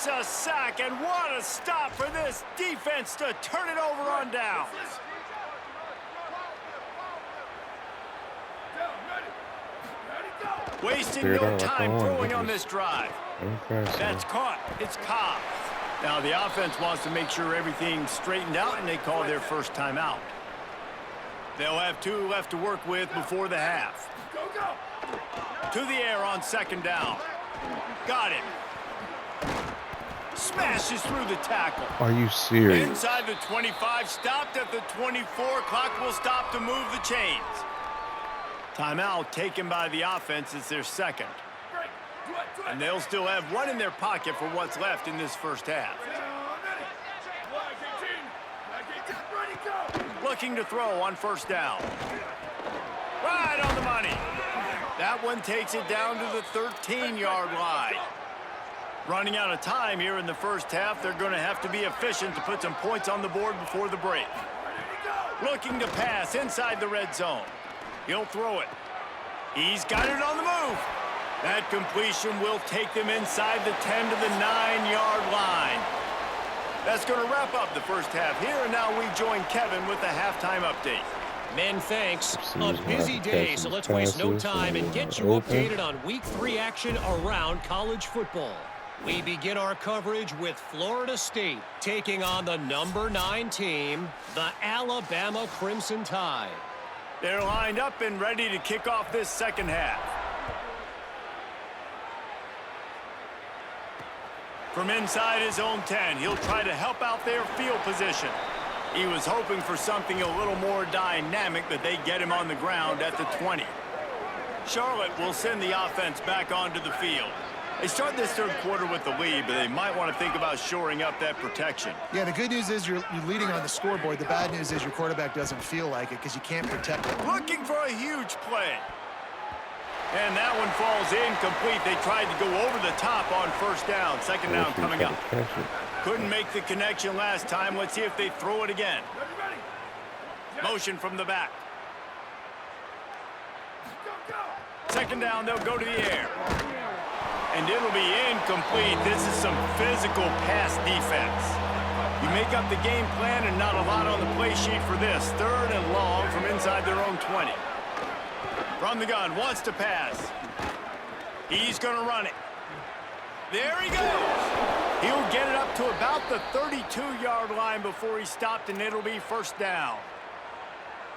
That's a sack, and what a stop for this defense to turn it over on down. Wasting no time throwing on this drive. That's caught. It's Cobb. Now the offense wants to make sure everything's straightened out, and they call their first timeout. They'll have 2 left to work with before the half. To the air on second down. Got it. Smashes through the tackle. Are you serious? Inside the 25, stopped at the 24. Clock will stop to move the chains. Timeout taken by the offense is their second. And they'll still have 1 in their pocket for what's left in this first half. Looking to throw on first down. Right on the money. That one takes it down to the 13-yard line. Running out of time here in the first half, they're going to have to be efficient to put some points on the board before the break. Looking to pass inside the red zone. He'll throw it. He's got it on the move. That completion will take them inside the 10 to the 9-yard line. That's going to wrap up the first half here, and now we join Kevin with the halftime update. Men, thanks. A busy day, so let's waste no time and get you updated on Week 3 action around college football. We begin our coverage with Florida State taking on the number 9 team, the Alabama Crimson Tide. They're lined up and ready to kick off this second half. From inside his own 10, he'll try to help out their field position. He was hoping for something a little more dynamic, but they get him on the ground at the 20. Charlotte will send the offense back onto the field. They start this third quarter with the lead, but they might want to think about shoring up that protection. Yeah, the good news is you're leading on the scoreboard. The bad news is your quarterback doesn't feel like it because you can't protect it. Looking for a huge play. And that one falls incomplete. They tried to go over the top on first down. Second down coming up. Couldn't make the connection last time. Let's see if they throw it again. Motion from the back. Second down, they'll go to the air. And it'll be incomplete. This is some physical pass defense. You make up the game plan and not a lot on the play sheet for this. Third and long from inside their own 20. From the gun, wants to pass. He's going to run it. There he goes. He'll get it up to about the 32-yard line before he stopped, and it'll be first down.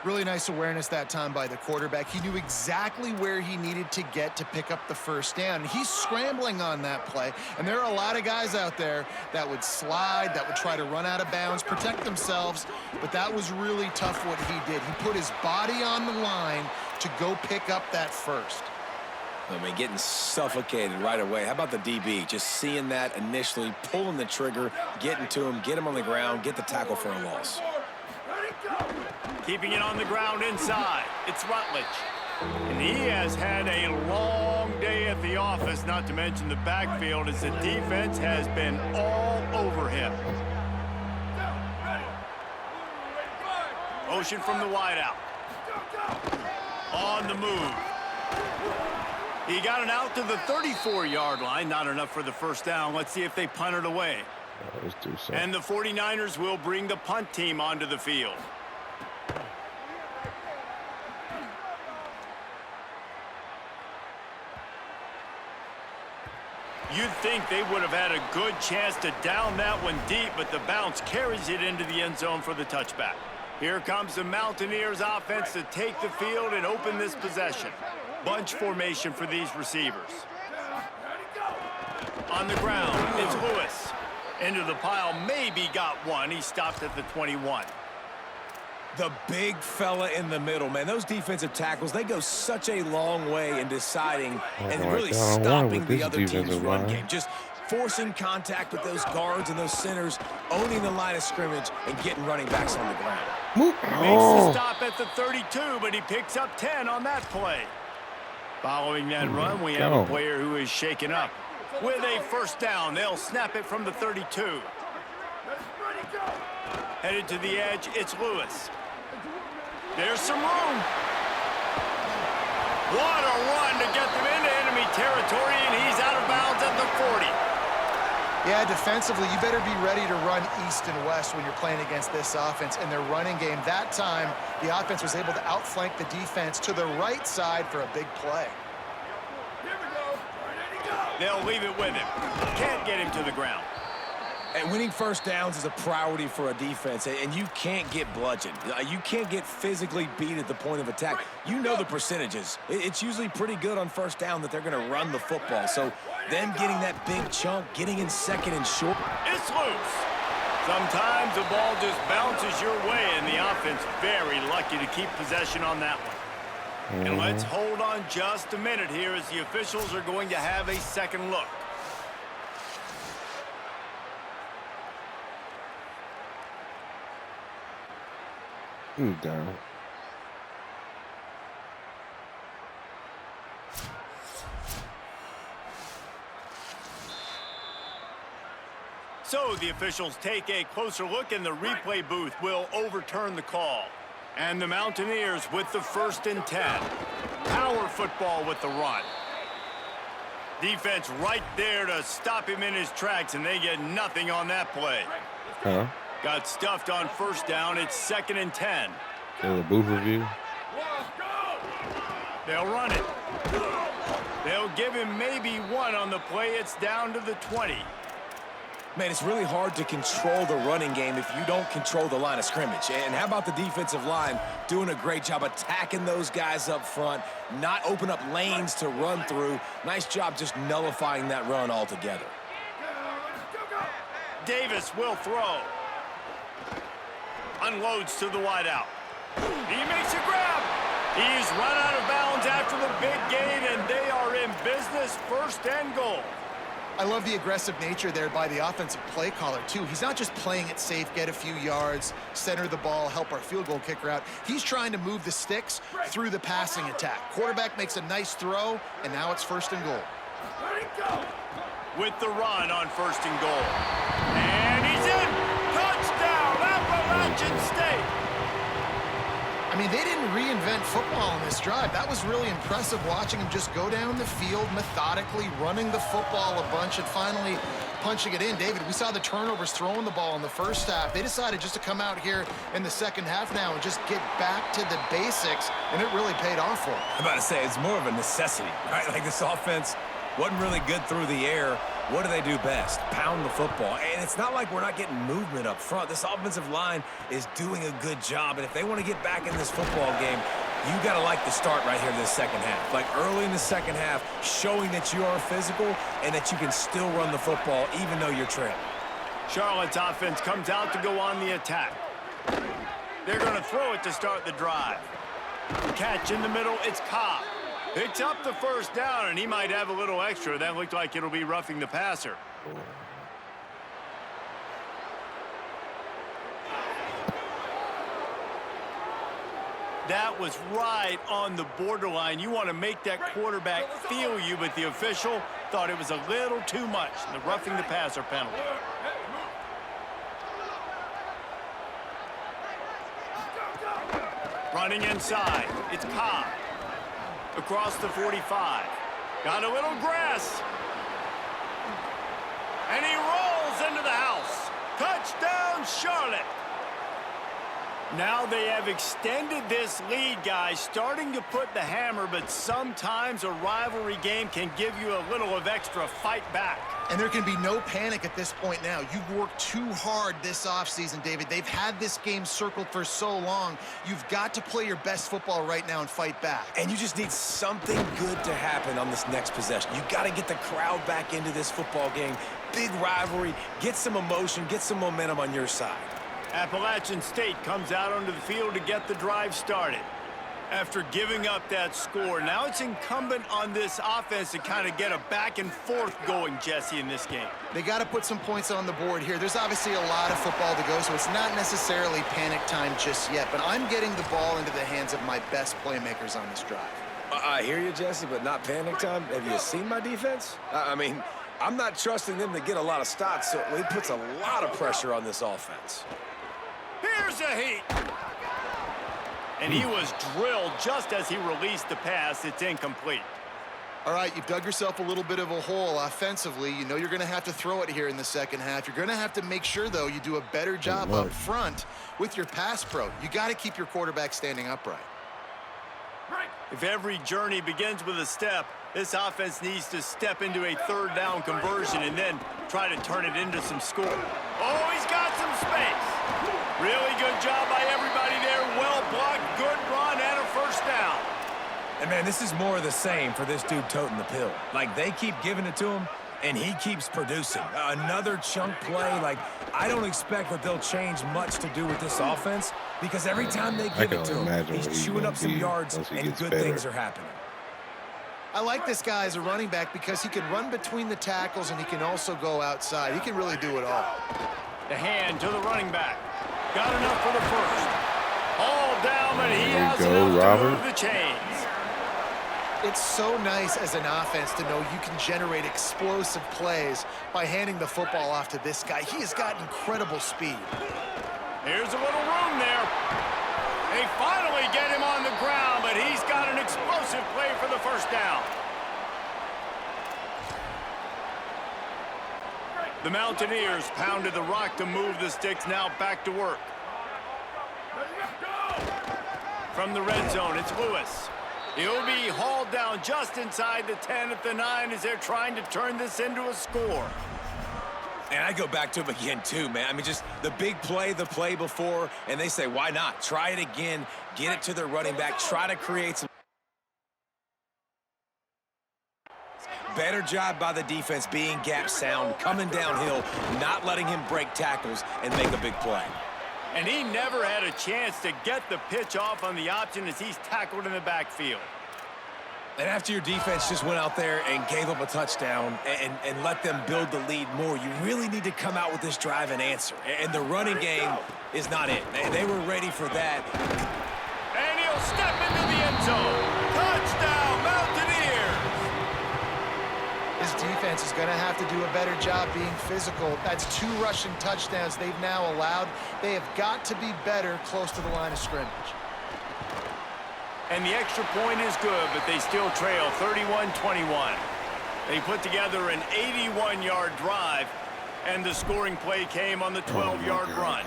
Really nice awareness that time by the quarterback. He knew exactly where he needed to get to pick up the first down. He's scrambling on that play, and there are a lot of guys out there that would slide, that would try to run out of bounds, protect themselves, but that was really tough what he did. He put his body on the line to go pick up that first. I mean, getting suffocated right away. How about the DB? Just seeing that initially, pulling the trigger, getting to him, get him on the ground, get the tackle for a loss. Keeping it on the ground inside. It's Rutledge. And he has had a long day at the office, not to mention the backfield, as the defense has been all over him. Motion from the wideout. On the move. He got it out to the 34-yard line. Not enough for the first down. Let's see if they punt it away. And the 49ers will bring the punt team onto the field. You'd think they would have had a good chance to down that one deep, but the bounce carries it into the end zone for the touchback. Here comes the Mountaineers offense to take the field and open this possession. Bunch formation for these receivers. On the ground, it's Lewis. Into the pile, maybe got one. He stopped at the 21. The big fella in the middle, man. Those defensive tackles, they go such a long way in deciding and really stopping the other team's run game. Just forcing contact with those guards and those centers, owning the line of scrimmage, and getting running backs on the ground. Makes the stop at the 32, but he picks up 10 on that play. Following that run, we have a player who is shaken up. With a first down, they'll snap it from the 32. Headed to the edge, it's Lewis. There's some room. What a run to get them into enemy territory, and he's out of bounds at the 40. Yeah, defensively, you better be ready to run east and west when you're playing against this offense. In their running game, that time, the offense was able to outflank the defense to the right side for a big play. They'll leave it with him. Can't get him to the ground. And winning first downs is a priority for a defense, and you can't get bludgeoned. You can't get physically beat at the point of attack. You know the percentages. It's usually pretty good on first down that they're going to run the football. So them getting that big chunk, getting in second and short. It's loose. Sometimes the ball just bounces your way, and the offense very lucky to keep possession on that one. And let's hold on just a minute here as the officials are going to have a second look. Down. So the officials take a closer look, and the replay booth will overturn the call. And the Mountaineers with the 1st and 10. Power football with the run. Defense right there to stop him in his tracks, and they get nothing on that play. Got stuffed on first down. It's 2nd and 10. The booth review. They'll run it. They'll give him maybe one on the play. It's down to the 20. Man, it's really hard to control the running game if you don't control the line of scrimmage. And how about the defensive line doing a great job attacking those guys up front, not open up lanes to run through. Nice job just nullifying that run altogether. Davis will throw. Unloads to the wideout. He makes a grab. He's run out of bounds after the big gain, and they are in business, 1st and goal. I love the aggressive nature there by the offensive play caller, too. He's not just playing it safe, get a few yards, center the ball, help our field goal kicker out. He's trying to move the sticks through the passing attack. Quarterback makes a nice throw, and now it's 1st and goal. With the run on 1st and goal. And he's in. Touchdown, Appalachian State. I mean, they didn't reinvent football on this drive. That was really impressive watching him just go down the field methodically, running the football a bunch, and finally punching it in. David, we saw the turnovers throwing the ball in the first half. They decided just to come out here in the second half now and just get back to the basics, and it really paid off for them. I'm about to say, it's more of a necessity, right? Like this offense wasn't really good through the air. What do they do best? Pound the football. And it's not like we're not getting movement up front. This offensive line is doing a good job. And if they want to get back in this football game, you got to like the start right here in this second half. Like early in the second half, showing that you are physical and that you can still run the football even though you're trailing. Charlotte's offense comes out to go on the attack. They're going to throw it to start the drive. Catch in the middle, it's Cobb. Picks up the 1st down, and he might have a little extra. That looked like it'll be roughing the passer. That was right on the borderline. You want to make that quarterback feel you, but the official thought it was a little too much. The roughing the passer penalty. Running inside, it's Cobb. Across the 45. Got a little grass. And he rolls into the house. Touchdown, Charlotte. Now they have extended this lead, guys, starting to put the hammer, but sometimes a rivalry game can give you a little of extra fight back. And there can be no panic at this point now. You've worked too hard this offseason, David. They've had this game circled for so long. You've got to play your best football right now and fight back. And you just need something good to happen on this next possession. You got to get the crowd back into this football game. Big rivalry. Get some emotion. Get some momentum on your side. Appalachian State comes out onto the field to get the drive started. After giving up that score, now it's incumbent on this offense to kind of get a back and forth going, Jesse, in this game. They got to put some points on the board here. There's obviously a lot of football to go, so it's not necessarily panic time just yet, but I'm getting the ball into the hands of my best playmakers on this drive. I hear you, Jesse, but not panic time. Have you seen my defense? I mean, I'm not trusting them to get a lot of stops, so it puts a lot of pressure on this offense. Here's a heat. And he was drilled just as he released the pass. It's incomplete. All right, you've dug yourself a little bit of a hole offensively. You know you're going to have to throw it here in the second half. You're going to have to make sure, though, you do a better job up front with your pass pro. You got to keep your quarterback standing upright. If every journey begins with a step, this offense needs to step into a third down conversion and then try to turn it into some score. Oh, he's got some space. Really good job by everybody there. Well blocked, good run, and a first down. And, man, this is more of the same for this dude toting the pill. Like, they keep giving it to him, and he keeps producing. Another chunk play. Like, I don't expect that they'll change much to do with this offense because every time they give it to him, he's chewing up some yards and good things are happening. I like this guy as a running back because he can run between the tackles and he can also go outside. He can really do it all. The hand to the running back. Got enough for the first. All down, but he has enough to move the chains. It's so nice as an offense to know you can generate explosive plays by handing the football off to this guy. He has got incredible speed. Here's a little room there. They finally get him on the ground, but he's got an explosive play for the first down. The Mountaineers pounded the rock to move the sticks, now back to work. From the red zone, it's Lewis. He'll be hauled down just inside the 10 at the 9 as they're trying to turn this into a score. And I go back to him again, too, man. I mean, just the big play, the play before, and they say, why not? Try it again, get it to their running back, try to create some. Better job by the defense being gap sound, coming downhill, not letting him break tackles and make a big play. And he never had a chance to get the pitch off on the option as he's tackled in the backfield. And after your defense just went out there and gave up a touchdown and let them build the lead more, you really need to come out with this drive and answer. And the running game is not it. They were ready for that. And he'll step into the end zone. Touchdown, Mountaineers! His defense is going to have to do a better job being physical. That's 2 rushing touchdowns they've now allowed. They have got to be better close to the line of scrimmage. And the extra point is good, but they still trail 31-21. They put together an 81-yard drive, and the scoring play came on the 12-yard run.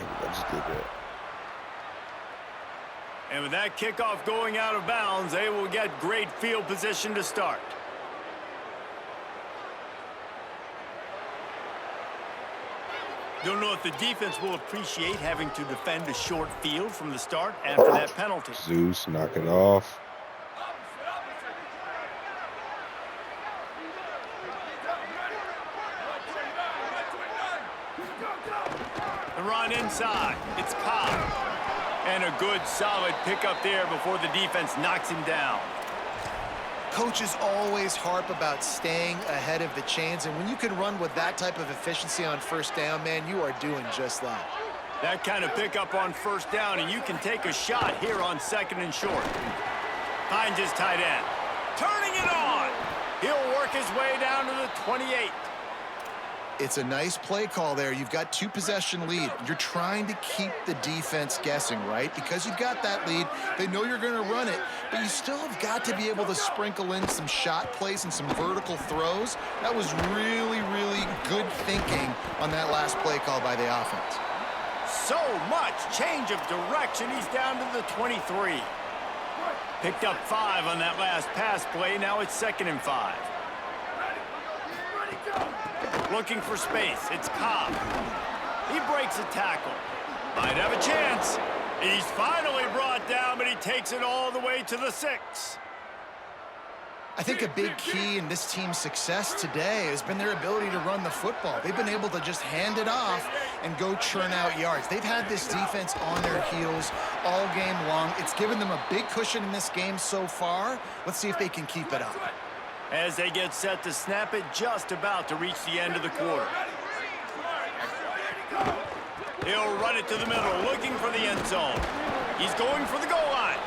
And with that kickoff going out of bounds, they will get great field position to start. Don't know if the defense will appreciate having to defend a short field from the start after that penalty. Zeus, knock it off. The run inside. It's Cobb. And a good, solid pickup there before the defense knocks him down. Coaches always harp about staying ahead of the chains, and when you can run with that type of efficiency on first down, man, you are doing just that. That kind of pickup on first down, and you can take a shot here on second and short. Finds his tight end. Turning it on. He'll work his way down to the 28. It's a nice play call there. You've got 2-possession lead. You're trying to keep the defense guessing, right? Because you've got that lead. They know you're going to run it, but you still have got to be able to sprinkle in some shot plays and some vertical throws. That was really, really good thinking on that last play call by the offense. So much change of direction. He's down to the 23. Picked up 5 on that last pass play. Now it's 2nd and 5. Looking for space. It's Cobb. He breaks a tackle. Might have a chance. He's finally brought down, but he takes it all the way to the 6. I think a big key in this team's success today has been their ability to run the football. They've been able to just hand it off and go churn out yards. They've had this defense on their heels all game long. It's given them a big cushion in this game so far. Let's see if they can keep it up. As they get set to snap it, just about to reach the end of the quarter. He'll run it to the middle, looking for the end zone. He's going for the goal line.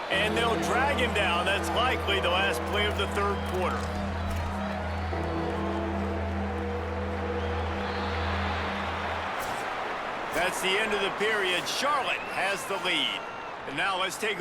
And they'll drag him down. That's likely the last play of the 3rd quarter. That's the end of the period. Charlotte has the lead. And now let's take a look.